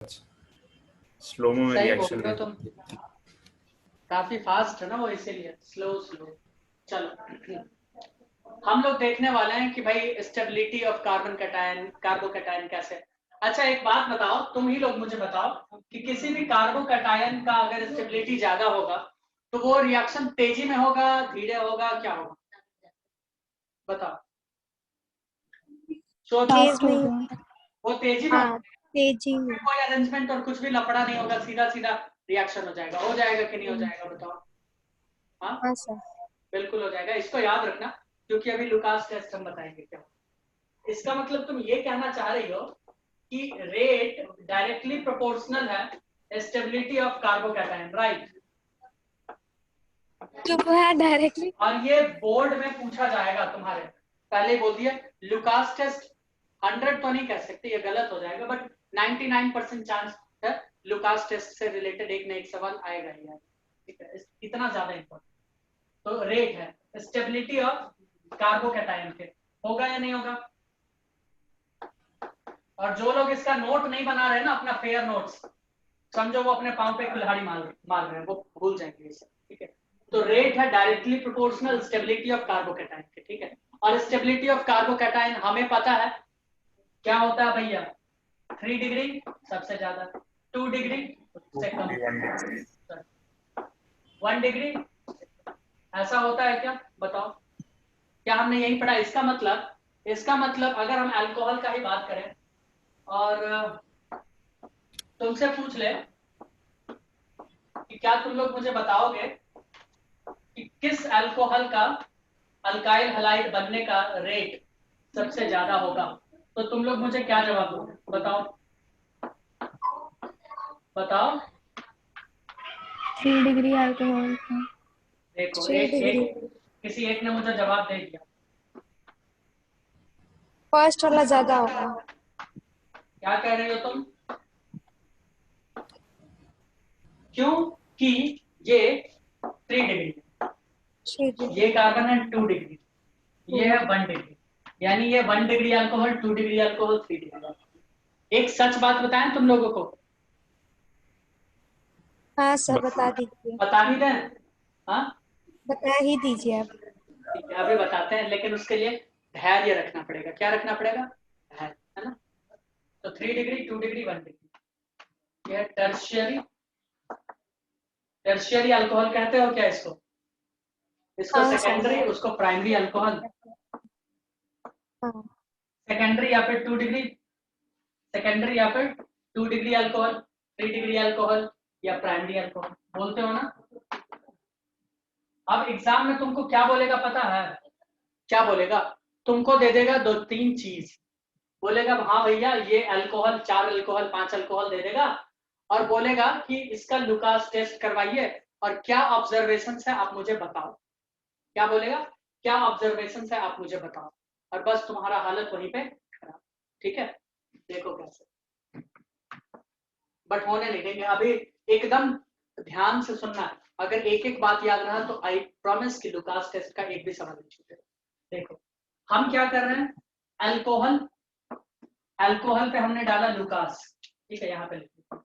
Slow mo में सही बोल रिएक्शन रहे है। हो तुम, काफी फास्ट है ना वो, इसीलिए स्लो स्लो। चलो हम लोग देखने वाले हैं कि भाई stability of carbon cation, carbocation कैसे। अच्छा एक बात बताओ, तुम ही लोग मुझे बताओ कि किसी भी कार्बोकैटायन का अगर स्टेबिलिटी ज्यादा होगा तो वो रिएक्शन तेजी में होगा, धीरे होगा, क्या होगा बताओ, सोचो। तेज नहीं होगा। वो तेजी में हाँ, होगा, तेजी में। कोई अरेंजमेंट और कुछ भी लफड़ा नहीं होगा, सीधा सीधा रिएक्शन हो जाएगा। हो जाएगा कि नहीं हो जाएगा बताओ। हाँ हाँ सर। बिल्कुल हो जाएगा, इसको याद रखना, क्योंकि अभी लुकास टेस्ट हम बताएंगे क्या। इसका मतलब तुम ये कहना चाह रही हो कि रेट डायरेक्टली प्रोपोर्शनल है स्टेबिलिटी ऑफ कार्बोकैटायन, राइट। चुप है डायरेक्टली। और ये बोर्ड में पूछा जाएगा तुम्हारे, पहले बोल दिया लुकास टेस्ट 100 तो नहीं कह सकते, ये गलत हो जाएगा, बट 99% चांस है लुकास टेस्ट से रिलेटेड एक न एक सवाल आएगा ही यार, ठीक है, इतना ज्यादा इंपॉर्टेंट। तो रेट है स्टेबिलिटी ऑफ कार्बोकैटायन के, होगा या नहीं होगा। और जो लोग इसका नोट नहीं बना रहे ना, अपना फेयर नोट्स, समझो वो अपने पांव पे कुल्हाड़ी मार रहे हैं, वो भूल जाएंगे ये सब, ठीक है। तो रेट है directly proportional stability of carbocation के, ठीक है। और स्टेबिलिटी ऑफ कार्बोकैटायन हमें पता है क्या होता है भैया, 3 डिग्री सबसे ज्यादा, 2 डिग्री से कम, 1 डिग्री, ऐसा होता है क्या बताओ। क्या हमने यही पढ़ा। इसका मतलब अगर हम अल्कोहल का ही बात करें और तुमसे पूछ ले कि क्या तुम लोग मुझे बताओगे कि किस अल्कोहल का अल्काइल हैलाइड बनने का रेट सबसे ज्यादा होगा, तो तुम लोग मुझे क्या जवाब दोगे बताओ बताओ। 3 डिग्री अल्कोहल का। देखो 3 डिग्री। किसी एक ने मुझे जवाब दे दिया। फर्स्ट वाला ज्यादा होगा। क्या कह रही हो तुम। क्योंकि ये 3 डिग्री, 3 डिग्री। ये कार्बन है 2 डिग्री, ये है 1 डिग्री, यानी ये 1 degree alcohol, 2 degree alcohol, 3 degree alcohol. एक सच बात बताएं तुम लोगों को, हाँ सर, बता दीजिए। बता ही दें। हाँ बता ही दीजिए आप। ठीक है, अभी बताते हैं, लेकिन उसके लिए धैर्य रखना पड़ेगा। क्या रखना पड़ेगा, धैर्य, है ना। तो 3 डिग्री, 2 डिग्री, 1 डिग्री, यह टर्शियरी अल्कोहल कहते हो क्या इसको। इसको हाँ सेकेंडरी, सर। उसको प्राइमरी अल्कोहल। हाँ। सेकेंडरी या फिर 2 डिग्री, सेकेंडरी या फिर 2 डिग्री अल्कोहल, 3 डिग्री अल्कोहल, या प्राइमरी अल्कोहल बोलते हो ना। अब एग्जाम में तुमको क्या बोलेगा पता है, क्या बोलेगा, तुमको दे देगा 2-3 चीज, बोलेगा हाँ भैया ये अल्कोहल, 4 अल्कोहल, 5 अल्कोहल दे देगा, और बोलेगा कि इसका लुकास टेस्ट करवाइए और क्या ऑब्जर्वेशन है आप मुझे बताओ। क्या बोलेगा, क्या ऑब्जर्वेशन है आप मुझे बताओ, और बस तुम्हारा हालत वहीं पे खराब, ठीक है। देखो कैसे, बट होने नहीं देंगे अभी, एकदम ध्यान से सुनना है। अगर एक एक बात याद रहा तो आई प्रॉमिस कि लुकास टेस्ट का एक भी सवाल नहीं छूटेगा। देखो हम क्या कर रहे हैं, अल्कोहल, अल्कोहल पे हमने डाला लुकास, ठीक है, यहाँ पे लिखिए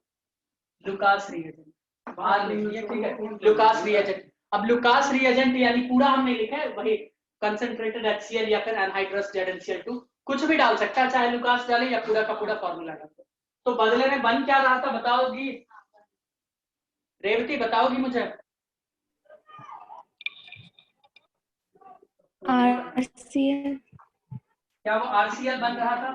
लुकास रिएजेंट, बाहर लिखिए, ठीक है, लुकास रिएजेंट। अब लुकास रिएजेंट यानी पूरा हम नहीं लिखा है, वही कंसंट्रेटेड HCl या फिर एनहाइड्रस ZnCl2, कुछ भी डाल सकता है, चाहे लुकास डाले या पूरा का पूरा फॉर्मूला डाले। तो बदले में बन क्या रहा था बताओगी, रेवती बताओगी मुझे। RCl। क्या वो RCl बन रहा था।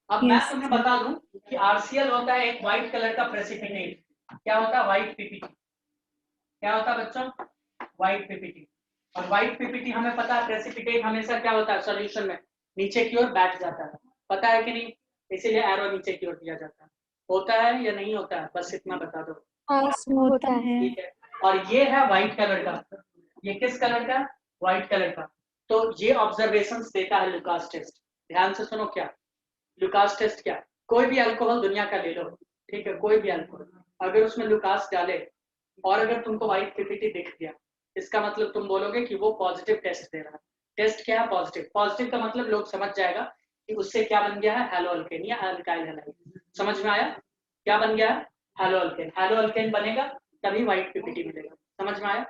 अब मैं यस तुम्हें सर। बता दूं कि RCl होता है एक व्हाइट कलर का प्रेसिपिटेट। क्या होता है, व्हाइट पीपीटी। क्या होता है बच्चों, व्हाइट पीपीटी। और व्हाइट पीपीटी हमें पता है प्रेसिपिटेट हमेशा क्या होता है, सॉल्यूशन में नीचे की ओर बैठ जाता है, पता है कि नहीं, इसीलिए एरो नीचे की ओर दिया जाता है। होता है या नहीं होता है, बस इतना बता दो। हाँ सर, होता है। ठीक है, और ये है व्हाइट कलर का, ये किस कलर का, व्हाइट कलर का। तो ये ऑब्जर्वेशंस देता है लुकास टेस्ट। ध्यान से सुनो, क्या लुकास टेस्ट, क्या कोई भी अल्कोहल दुनिया का ले लो, ठीक है, कोई भी अल्कोहल, अगर उसमें लुकास डाले और अगर तुमको व्हाइट पीपीटी दिख गया, इसका मतलब तुम बोलोगे कि वो पॉजिटिव टेस्ट दे रहा है। टेस्ट क्या है, पॉजिटिव। पॉजिटिव का मतलब लोग समझ जाएगा कि उससे क्या बन गया है, हैलो अल्केन या अल्काइल हैलाइड। समझ में आया? क्या बन गया? Hello alkane. हेलो अल्केन बनेगा तभी व्हाइट पीपीटी मिलेगा। समझ में आया?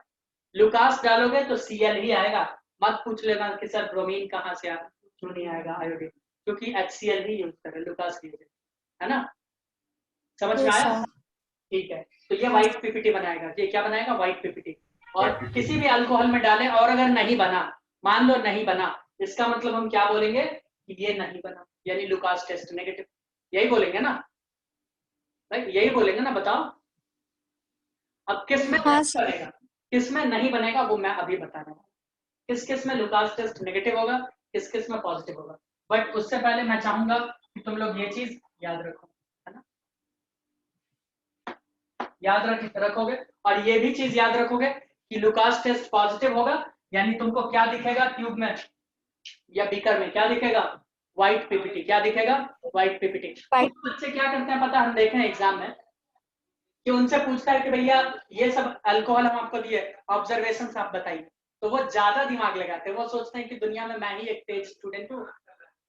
लुकास डालोगे तो Cl ही आएगा। मत पूछ लेना कि सर ब्रोमीन कहाँ से आया, क्यों नहीं आएगा आयोडीन, क्योंकि HCl ही यूज कर रहे लुकास की, है ना? समझ में यस आया? सर। ठीक है, तो ये व्हाइट पीपीटी बनाएगा। ये क्या बनाएगा? White PPT. और किसी भी अल्कोहल में डालें और अगर नहीं बना, मान लो नहीं बना, इसका मतलब हम क्या बोलेंगे कि ये नहीं बना, यानी लुकास टेस्ट नेगेटिव। यही बोलेंगे ना भाई, यही बोलेंगे ना, बताओ। अब किस में हाँ नहीं सर। बनेगा, किस में नहीं बनेगा वो मैं अभी बता रहा हूँ। किस किस में लुकास टेस्ट नेगेटिव होगा, किस किस में पॉजिटिव होगा। बट उससे पहले मैं चाहूंगा कि तुम लोग ये चीज याद रखो, है ना? याद रखोगे। और ये भी चीज याद रखोगे कि लुकास टेस्ट पॉजिटिव होगा, यानी तुमको क्या दिखेगा ट्यूब में या बीकर में? क्या दिखेगा? White PPT. क्या दिखेगा? White PPT. कुछ बच्चे क्या करते हैं पता, हम देखे हैं एग्जाम में कि उनसे पूछता है कि भैया ये सब अल्कोहल हम आपको दिए, ऑब्जर्वेशन आप बताइए। तो वो ज्यादा दिमाग लगाते हैं, वो सोचते हैं कि दुनिया में मैं ही एक तेज स्टूडेंट हूँ,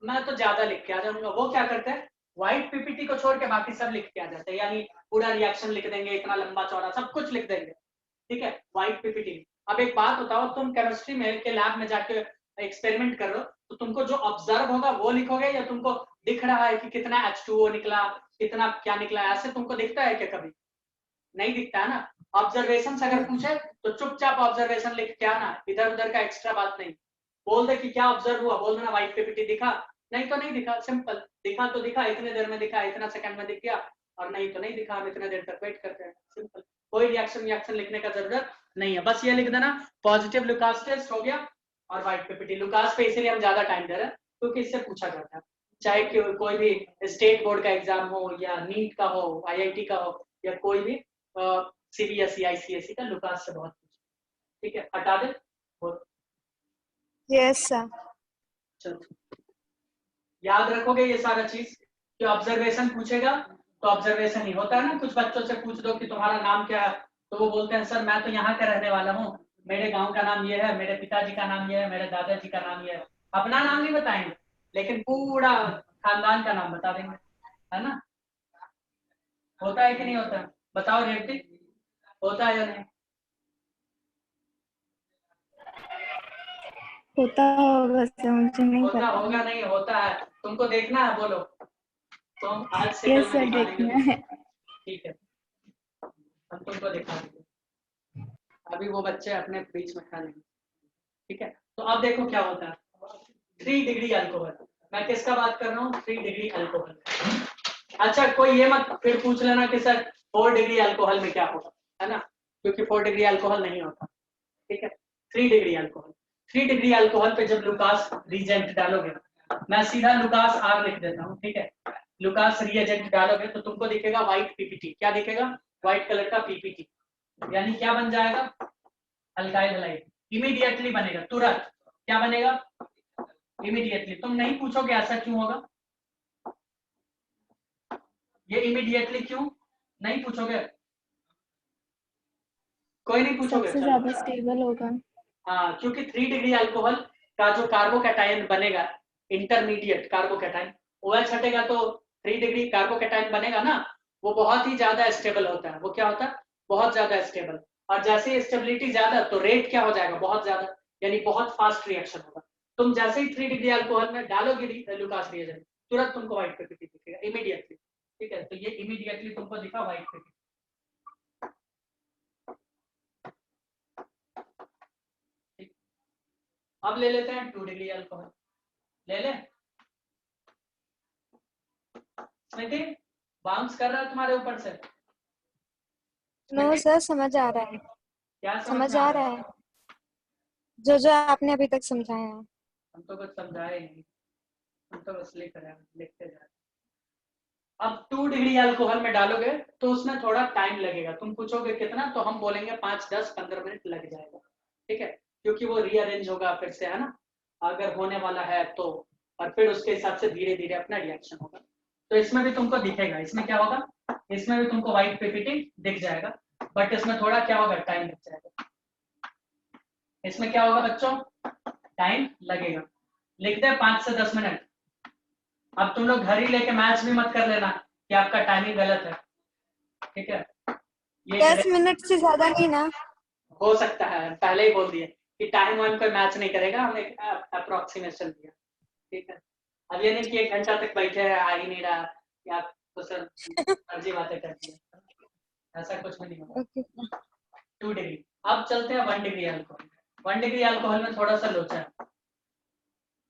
मैं तो ज्यादा लिख के आ जाऊंगा। वो क्या करते हैं, व्हाइट पीपीटी को छोड़ के बाकी सब लिख के आ जाते हैं, यानी पूरा रिएक्शन लिख देंगे, इतना लंबा चौड़ा सब कुछ लिख देंगे। ठीक है, व्हाइट पीपीटी। अब एक बात बताओ, तुम केमिस्ट्री में के लैब में जाके एक्सपेरिमेंट कर रहे हो, तो तुमको जो ऑब्जर्व होगा वो लिखोगे, या तुमको दिख रहा है कि कितना H2O निकला, कितना क्या निकला, ऐसे तुमको दिखता है क्या कभी? नहीं दिखता है ना। ऑब्जर्वेशन अगर पूछे तो चुपचाप ऑब्जर्वेशन लिख के आना, इधर उधर का एक्स्ट्रा बात नहीं। बोल दे कि क्या ऑब्जर्व हुआ, बोल देना व्हाइट पीपीटी दिखा, नहीं तो नहीं दिखा, सिंपल। दिखा तो दिखा, इतने देर में दिखा, इतना सेकंड में दिख गया, और नहीं तो नहीं दिखा, हम इतने देर तक वेट करते हैं, सिंपल। कोई रिएक्शन लिखने का जरूरत नहीं है, बस ये लिख देना पॉजिटिव लुकास टेस्ट हो गया और व्हाइट पीपीटी। लुकास पे इसीलिए हम ज्यादा टाइम दे रहे हैं क्योंकि इससे पूछा जाता है, चाहे कोई भी स्टेट बोर्ड का एग्जाम हो या नीट का हो, IIT का हो, या कोई भी CBSE ICSE का, लुकास से बहुत पूछा। ठीक है, हटा दे। Yes sir. चलो, याद रखोगे ये सारा चीज कि ऑब्जर्वेशन पूछेगा तो ऑब्जर्वेशन ही होता है ना। कुछ बच्चों से पूछ दो कि तुम्हारा नाम क्या है, तो वो बोलते हैं सर मैं तो यहाँ का रहने वाला हूँ, मेरे गांव का नाम ये है, मेरे पिताजी का नाम ये है, मेरे दादाजी का नाम ये है। अपना नाम नहीं बताएंगे लेकिन पूरा खानदान का नाम बता देंगे, है ना? होता है कि नहीं होता? बताओ रेवती, होता है या नहीं? होता होगा सर, मुझे नहीं होता पता। होगा नहीं, होता है। तुमको देखना है, बोलो। तो हम आज से यस कल में सर, दिखा देंगे देखना है। ठीक है, हम तुमको दिखा देंगे। अभी वो बच्चे अपने बीच में खा लेंगे। ठीक है, तो अब देखो क्या होता है। 3 डिग्री अल्कोहल, मैं किसका बात कर रहा हूँ? 3 डिग्री अल्कोहल। अच्छा, कोई ये मत फिर पूछ लेना कि सर 4 डिग्री अल्कोहल में क्या होगा, है ना? क्योंकि 4 डिग्री अल्कोहल नहीं होता। ठीक है, 3 डिग्री अल्कोहल। 3 डिग्री अल्कोहल पे जब लुकास रिएजेंट डालोगे, मैं सीधा लुकास R लिख देता हूँ। ठीक है, लुकास रिएजेंट डालोगे तो तुमको दिखेगा व्हाइट पीपीटी। क्या दिखेगा? व्हाइट कलर का पीपीटी। यानी क्या बन जाएगा? Alkyl halide. इमीडिएटली बनेगा, तुरंत। क्या बनेगा? इमीडिएटली। तुम नहीं पूछोगे ऐसा क्यों होगा, ये इमीडिएटली क्यों नहीं पूछोगे? कोई नहीं पूछोगे? सबसे चलो, ज्यादा स्टेबल होगा। हाँ, क्योंकि 3 डिग्री अल्कोहल का जो कार्बोकैटायन बनेगा, इंटरमीडिएट कार्बोकैटायन, OH हटेगा तो 3 डिग्री कार्बोकैटायन बनेगा ना, वो बहुत ही ज्यादा स्टेबल होता है। वो क्या होता है? बहुत ज्यादा स्टेबल। और जैसे ही स्टेबिलिटी ज्यादा तो रेट क्या हो जाएगा? बहुत ज्यादा, यानी बहुत फास्ट रिएक्शन होगा। तुम जैसे ही 3 डिग्री अल्कोहल में डालोगे लुकास रिएजेंट, तुरंत तुमको व्हाइट पीपीटी दिखेगा, इमीडिएटली। ठीक है, तो ये इमीडिएटली तुमको दिखा व्हाइट पीपीटी। अब ले लेते हैं 2 डिग्री अल्कोहल, ले ले। स्मृति, बाउंस कर रहा है तुम्हारे ऊपर से? नो सर, समझ आ रहा है। क्या समझ समझ में आ आ रहा रहा है? है, जो जो आपने अभी तक समझाया है। हम तो कुछ समझाए नहीं, हम तो बस लिख रहे हैं, लिखते जा रहे हैं। अब 2 डिग्री अल्कोहल में डालोगे तो उसमें थोड़ा टाइम लगेगा। तुम पूछोगे कितना, तो हम बोलेंगे 5, 10, 15 मिनट लग जाएगा। ठीक है, क्योंकि वो रीअरेंज होगा फिर से, है ना, अगर होने वाला है तो। और फिर उसके हिसाब से धीरे धीरे अपना रिएक्शन होगा। तो इसमें भी तुमको दिखेगा, इसमें क्या होगा, इसमें भी तुमको व्हाइट पीपीटी दिख जाएगा, बट इसमें थोड़ा क्या होगा, टाइम लग जाएगा। इसमें क्या होगा बच्चों? टाइम लगेगा। लिखते हैं 5 से 10 मिनट। अब तुम लोग घर ही लेके मैच भी मत कर लेना कि आपका टाइमिंग गलत है, ठीक है। ये 10 मिनट से ज्यादा नहीं ना? हो सकता है, पहले ही बोल दिए कि टाइम वाइम कोई मैच नहीं करेगा, हमने अप्रोक्सीमेशन दिया, ठीक है। अब ये नहीं कि 1 घंटा तक बैठे हैं, आ ही नहीं रहा, या तो सर फर्जी बातें करती है, ऐसा कुछ भी नहीं होगा। Okay 2 degree. अब चलते हैं 1 डिग्री अल्कोहल। 1 डिग्री अल्कोहल में थोड़ा सा लोचा है,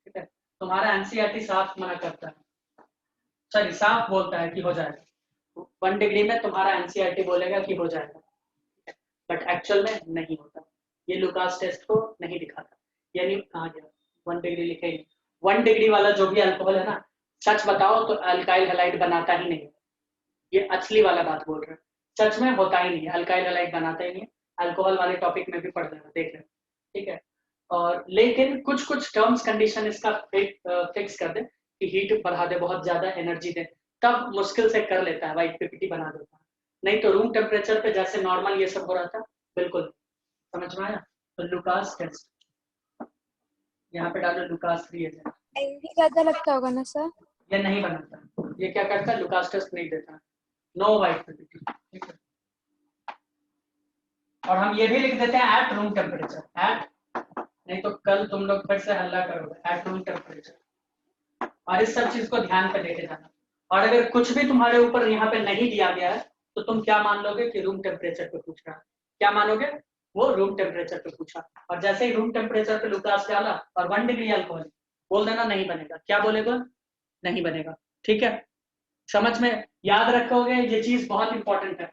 ठीक है। तुम्हारा एनसीईआरटी साफ मना करता है, सॉरी साफ बोलता है कि हो जाएगा। 1 डिग्री में तुम्हारा एनसीईआरटी बोलेगा कि हो जाएगा, बट एक्चुअल में नहीं होता। ये लुकास टेस्ट को नहीं दिखाता, यानी कहाँ गया 1 डिग्री लिखे ही। 1 डिग्री वाला जो भी अल्कोहल है ना, सच बताओ तो अल्काइल हैलाइड बनाता ही नहीं है। ये असली वाला बात बोल रहे हैं, सच में होता ही नहीं है, अल्काइल हैलाइड बनाता ही नहीं है। अल्कोहल वाले टॉपिक में भी पढ़ लेना, देख लेना, ठीक है। और लेकिन कुछ कुछ टर्म्स कंडीशन इसका फिक्स कर दे कि हीट बढ़ा दे, बहुत ज्यादा एनर्जी दे, तब मुश्किल से कर लेता है, वाइट पीपीटी बना देता है। नहीं तो रूम टेम्परेचर पे जैसे नॉर्मल ये सब हो रहा था, बिल्कुल समझ में आया। तो लुकास टेस्ट यहाँ पे डालो, लुकास रिएजेंट। टाइम भी ज्यादा लगता होगा ना सर? ये नहीं बनाता, ये क्या करता है, लुकास टेस्ट नहीं देता, नो वाइट पीपीटी, ठीक है। और हम ये भी लिख देते हैं एट रूम टेम्परेचर, एट, नहीं तो कल तुम लोग फिर से हल्ला करोगे, एट रूम टेम्परेचर। और इस सब चीज को ध्यान पे लेके जाना। और अगर कुछ भी तुम्हारे ऊपर यहाँ पे नहीं दिया गया है, तो तुम क्या मान लोगे कि रूम टेम्परेचर पे पूछ रहा है, क्या मानोगे, वो रूम टेम्परेचर पे पूछा। और जैसे ही रूम टेम्परेचर पे लुकास डाला और 1 डिग्री अल्कोहल, बोल देना नहीं बनेगा। क्या बोलेगा, नहीं बनेगा, ठीक है। समझ में, याद रखोगे, ये चीज बहुत इंपॉर्टेंट है।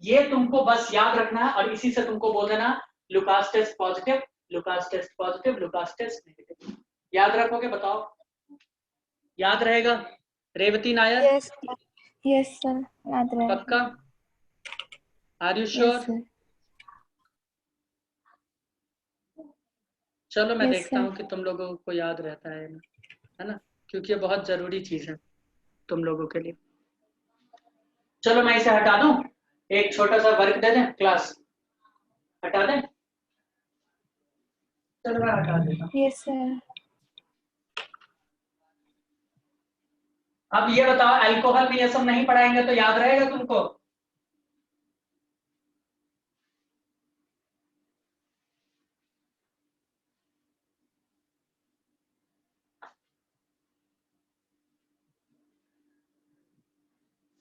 ये तुमको बस याद रखना है, और इसी से तुमको बोल देना Lucas test positive, Lucas test positive, Lucas test negative. याद रखोगे, बताओ, याद रहेगा? Revathi Nair, yes yes sir, याद रहेगा। पक्का? Are you yes sure? Sir. चलो मैं यस देखता सर। हूँ कि तुम लोगों को याद रहता है ना, क्योंकि ये बहुत जरूरी चीज है तुम लोगों के लिए। चलो मैं इसे हटा दूं, एक छोटा सा वर्क दे दें, क्लास हटा दें। चलो मैं हटा देता हूँ। Yes sir. अब ये बताओ, अल्कोहल में ये सब नहीं पढ़ाएंगे तो याद रहेगा तुमको?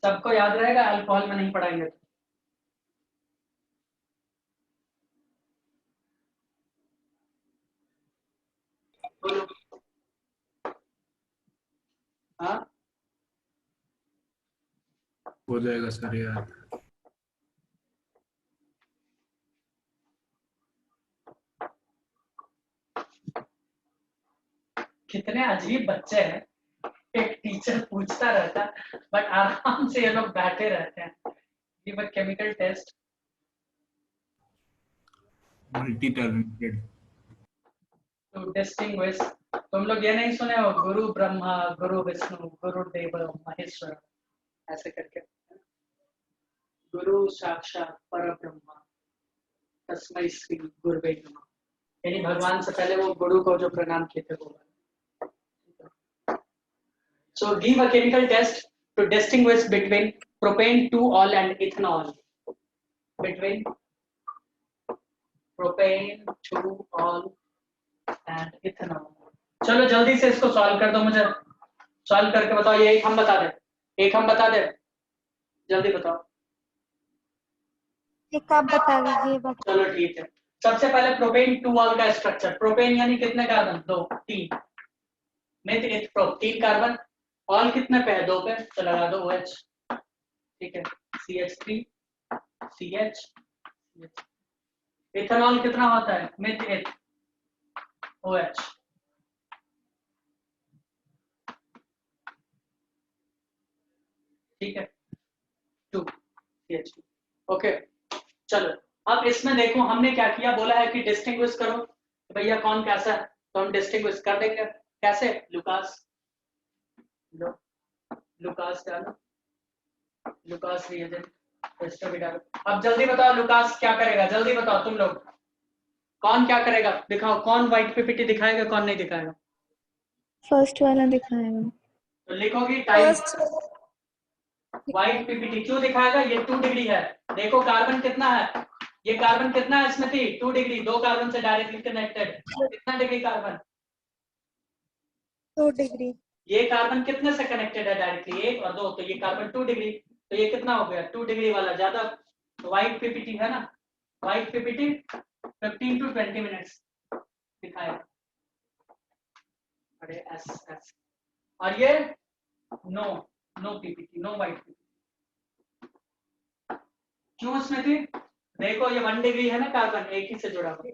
सबको याद रहेगा, अल्कोहल में नहीं पढ़ाएंगे तो? बोलो। हाँ, हो जाएगा सर यार। कितने अजीब बच्चे हैं, एक टीचर पूछता रहता है बट आराम से ये लोग बैठे रहते हैं। Give a chemical test multi talented. To distinguish. तुम लोग ये नहीं सुने हो, गुरु ब्रह्मा गुरु विष्णु गुरु देव महेश्वर, ऐसे करके, गुरु साक्षात पर ब्रह्मा तस्मै श्री गुरुवे नमः, यानी भगवान से पहले वो गुरु को जो प्रणाम किए थे वो। So give a chemical test to distinguish between propane 2-ol and ethanol. Between propane 2-ol and ethanol. चलो जल्दी से इसको सॉल्व कर दो, मुझे सॉल्व करके बताओ। ये एक हम बता दे, एक हम बता दे, जल्दी बताओ। एक आप बता दीजिए। चलो ठीक है, सबसे पहले प्रोपेन 2-ol का स्ट्रक्चर। प्रोपेन यानी कितने कार्बन, 2 3, मिथ इथ प्रो 3 कार्बन, ऑल कितने पे है, 2 पे, तो लगा दो OH, ठीक है, CH3 CH। इथेनॉल कितना होता है, मिथ इथ OH, ठीक है, 2 CH2, ओके। चलो अब इसमें देखो हमने क्या किया, बोला है कि डिस्टिंग्विश करो, तो भैया कौन कैसा है, तो हम डिस्टिंग्विश कर देंगे। कैसे, लुकास, लो लुकास डालो, लुकास रिएजेंट टेस्टर भी डालो। अब जल्दी बताओ लुकास क्या करेगा, जल्दी बताओ तुम लोग, कौन क्या करेगा, दिखाओ कौन व्हाइट पीपीटी दिखाएगा, कौन नहीं दिखाएगा। फर्स्ट वाला दिखाएगा। तो लिखोगी टाइम, व्हाइट पीपीटी क्यों दिखाएगा? ये 2 डिग्री है। देखो कार्बन कितना है, ये कार्बन कितना है स्मृति? 2 डिग्री, 2 कार्बन से डायरेक्टली कनेक्टेड। कितना डिग्री कार्बन? 2 डिग्री। ये कार्बन कितने से कनेक्टेड है डायरेक्टली? 1 और 2, तो ये कार्बन 2 डिग्री, तो ये कितना हो गया? 2 डिग्री वाला ज्यादा व्हाइट पीपीटी है ना। व्हाइट पीपीटी 15 to 20 मिनट्स दिखाएगा। अरे एस एस, और ये no PPT, no white PPT. क्यों उसमें थी? देखो ये 1 डिग्री है ना, कार्बन एक ही से जुड़ा हुआ,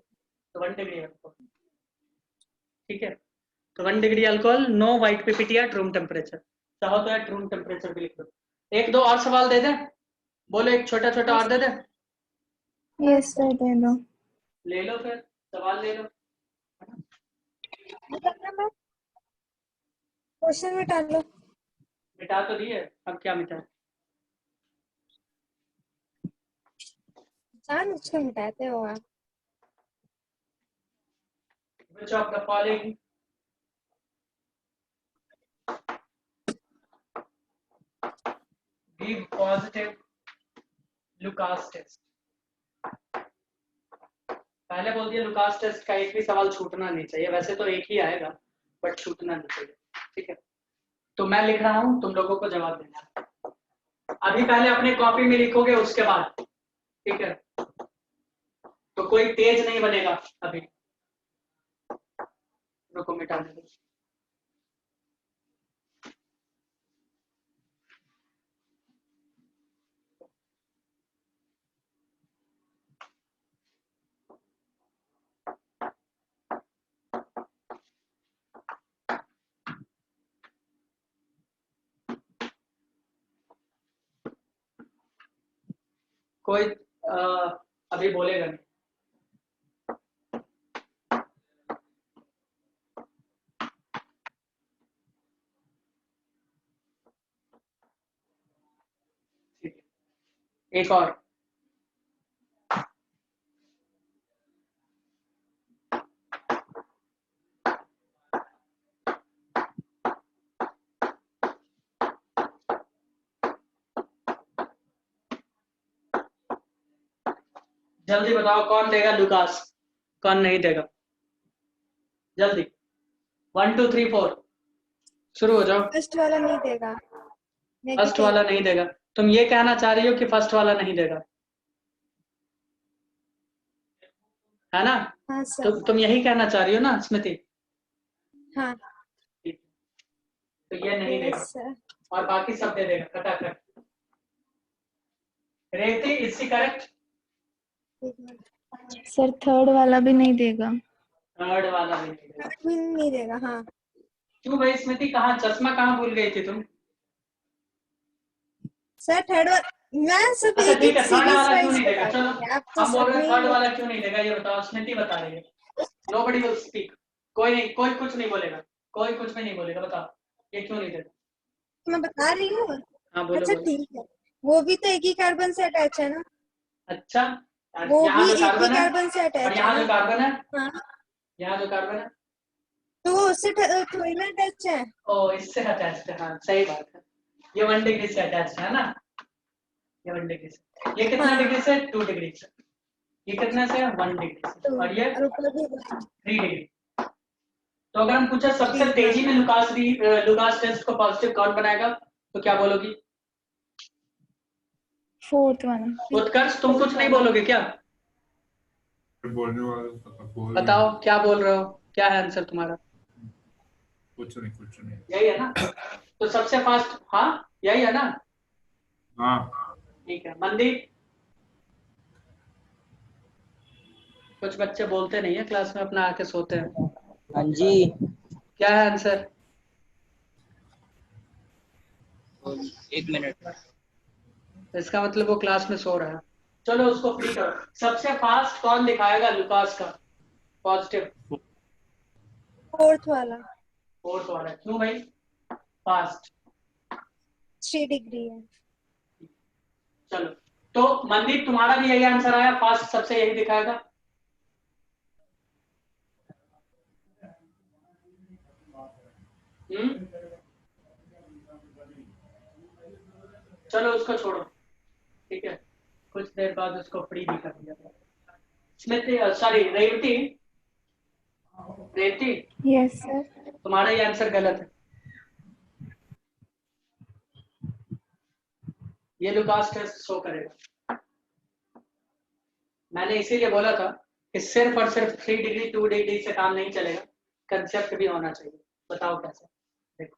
तो 1 डिग्री अल्कोहल। ठीक है, तो 1 degree alcohol, no white PPT at room temperature. चाहो तो एट रूम टेम्परेचर भी लिख दो। एक दो और सवाल दे दे, बोलो एक छोटा छोटा और दे दे। यस सर, दे दो। ले लो फिर सवाल ले लो। क्वेश्चन मिटा लो। मिटा तो दिए, अब क्या मिटा? जान उसको मिटाते हो आप। Which of the following give positive Lucas test? पहले बोल दिया लुकास टेस्ट का एक भी सवाल छूटना नहीं चाहिए, वैसे तो एक ही आएगा बट छूटना नहीं चाहिए। ठीक है, तो मैं लिख रहा हूं, तुम लोगों को जवाब देना। अभी पहले अपने कॉपी में लिखोगे, उसके बाद ठीक है, तो कोई तेज नहीं बनेगा अभी। रुको मिटाने दो। कोई अभी बोलेगा नहीं। ठीक है, एक और। जल्दी बताओ कौन देगा लुकास, कौन नहीं देगा? जल्दी 1 2 3 4 शुरू हो जाओ। फर्स्ट वाला नहीं देगा। फर्स्ट वाला नहीं देगा? तुम ये कहना चाह रही हो कि फर्स्ट वाला नहीं देगा, है ना? हाँ तो सर। तुम यही कहना चाह रही हो ना स्मृति? हाँ। तो ये नहीं देगा यस सर। और बाकी सब दे देगा खटाखट। Revathi is C correct? Sir third वाला भी नहीं देगा। थर्ड वाला भी नहीं देगा। थर्ड भी नहीं देगा। हाँ। क्यों भाई स्मृति, कहाँ चश्मा कहाँ भूल गई थी तुम? सर थर्ड वाला मैं सब अच्छा एक ठीक एक है, थर्ड सीरीज वाला क्यों वाइज नहीं देगा? बता चलो रहे हैं, आप तो हम बोल सब रहे हैं में थर्ड ही। वाला क्यों नहीं देगा, ये बताओ। स्मृति बता रही है, नोबडी विल स्पीक। कोई नहीं, कोई कुछ नहीं बोलेगा, कोई कुछ भी नहीं बोलेगा। बताओ ये क्यों नहीं देगा? मैं बता रही हूँ। हाँ बोलो अच्छा बोलो। ठीक है, वो भी तो एक ही कार्बन से अटैच है ना। अच्छा, वो यहाँ भी जो एक ही कार्बन है कार्बन से और अटैच है यहाँ ना। जो कार्बन है, हाँ, यहाँ जो कार्बन है, तो वो उससे थोड़ी ना अटैच है। ओ इससे अटैच्ड है। हाँ सही बात है, ये 1 डिग्री से अटैच्ड है ना, ये 1 डिग्री से। ये कितना हाँ। डिग्री से? 2 डिग्री से। ये कितने से? 1 डिग्री से। तो और ये और ऊपर भी 3 डिग्री। तो अगर हम पूछे सबसे 3। तेजी में लुकास टेस्ट को पॉजिटिव कौन बनाएगा, तो क्या बोलोगी? फोर्थ वाला। उत्कर्ष तुम कुछ नहीं बोलोगे क्या? बोलने वाला बोल बताओ क्या बोल रहे हो, क्या है आंसर तुम्हारा? कुछ नहीं। यही है ना? तो सबसे फास्ट, हाँ यही है ना? हाँ ठीक है मनदीप। कुछ बच्चे बोलते नहीं है क्लास में, अपना आके सोते हैं। हाँ जी। क्या है आंसर? 1 मिनट। इसका मतलब वो क्लास में सो रहा है। चलो उसको फ्री करो। सबसे फास्ट कौन दिखाएगा लुकास का पॉजिटिव? फोर्थ वाला। फोर्थ वाला। क्यों भाई फास्ट? 3 डिग्री है। चलो, तो मनदीप तुम्हारा भी यही आंसर आया, फास्ट सबसे यही दिखाएगा। चलो उसको छोड़ो, ठीक है, कुछ देर बाद उसको फ्री भी कर दिया। Smriti, sorry Revathi, Revathi yes sir. तुम्हारा ये आंसर गलत है। ये लुकास टेस्ट शो करेगा। मैंने इसीलिए बोला था कि सिर्फ और सिर्फ 3 डिग्री 2 डिग्री से काम नहीं चलेगा, कंसेप्ट भी होना चाहिए। बताओ कैसे? देखो,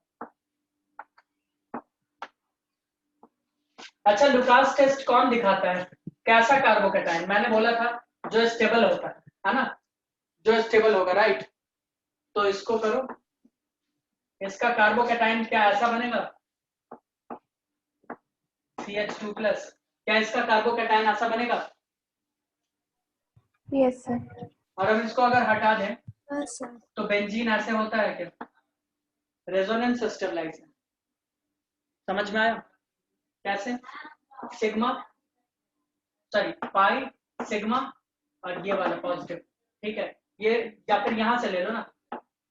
अच्छा लुकास टेस्ट कौन दिखाता है? कैसा कार्बोकैटायन? मैंने बोला था जो स्टेबल होता है ना, जो स्टेबल होगा, राइट। तो इसको करो, इसका कार्बोकैटायन क्या ऐसा बनेगा CH2+, क्या इसका कार्बोकैटायन ऐसा बनेगा? Yes sir. और हम इसको अगर हटा दें हाँ सर। तो बेंजीन ऐसे होता है क्या? Resonance stabiliser. समझ में आया कैसे? सिग्मा, सॉरी पाई सिग्मा और ये वाला पॉजिटिव, ठीक है, ये या फिर यहां से ले लो ना,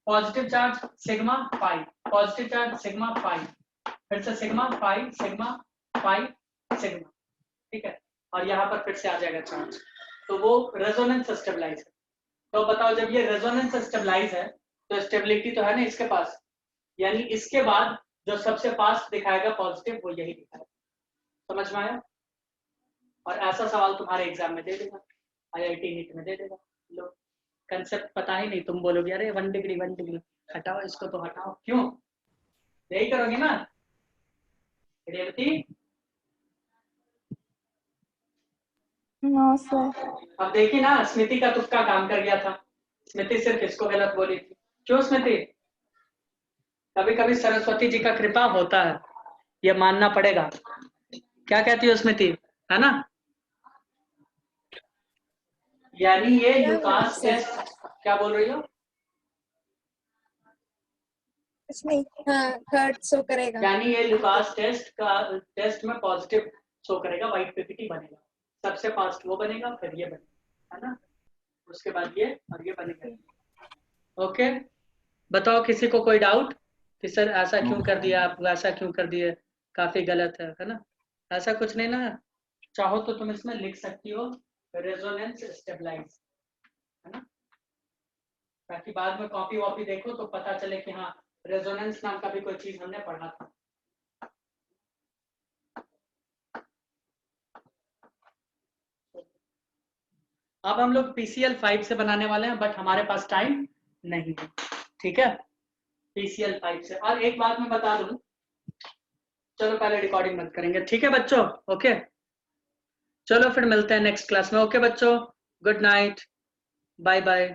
positive charge sigma pi, positive charge sigma pi, फिर से sigma pi sigma pi sigma, ठीक है, और यहाँ पर फिर से आ जाएगा चार्ज। तो वो रेजोनेंस स्टेबलाइज है। तो बताओ जब ये रेजोनेंस स्टेबलाइज है तो स्टेबिलिटी तो है ना इसके पास, यानी इसके बाद जो सबसे फास्ट दिखाएगा पॉजिटिव वो यही दिखाएगा। समझ में आया? और ऐसा सवाल तुम्हारे एग्जाम में दे देगा, IIT नीट में दे देगा। लो, कंसेप्ट पता ही नहीं, तुम बोलोगे अरे 1 डिग्री 1 डिग्री, हटाओ इसको तो हटाओ, क्यों? यही करोगे ना रेवती? No sir. अब देखिए ना, स्मृति का तुक्का काम कर गया था, स्मृति सिर्फ इसको गलत बोली थी। क्यों स्मृति? कभी कभी सरस्वती जी का कृपा होता है, ये मानना पड़ेगा। क्या कहती हो स्मृति, है ना? यानी ये लुकास टेस्ट, क्या बोल रही हो? कुछ नहीं, हाँ थर्ड शो करेगा। यानी ये लुकास टेस्ट में पॉजिटिव शो करेगा, व्हाइट पीपीटी बनेगा, सबसे फास्ट वो बनेगा, फिर ये बनेगा, है ना, उसके बाद ये और ये बनेगा। ओके, बताओ किसी को कोई डाउट कि सर ऐसा क्यों कर दिया आप, वैसा क्यों कर दिए, काफी गलत है ना? ऐसा कुछ नहीं ना, चाहो तो तुम इसमें लिख सकती हो रेजोनेंस स्टेबलाइज, है ना, ताकि बाद में कॉपी वॉपी देखो तो पता चले कि हाँ रेजोनेंस नाम का भी कोई चीज हमने पढ़ा था। अब हम लोग PCl 5 से बनाने वाले हैं, बट हमारे पास टाइम नहीं है, ठीक है, PCl 5 से। और एक बात मैं बता दूं, चलो पहले रिकॉर्डिंग बंद करेंगे, ठीक है बच्चों? ओके, चलो फिर मिलते हैं नेक्स्ट क्लास में। ओके बच्चों, गुड नाइट, बाय बाय।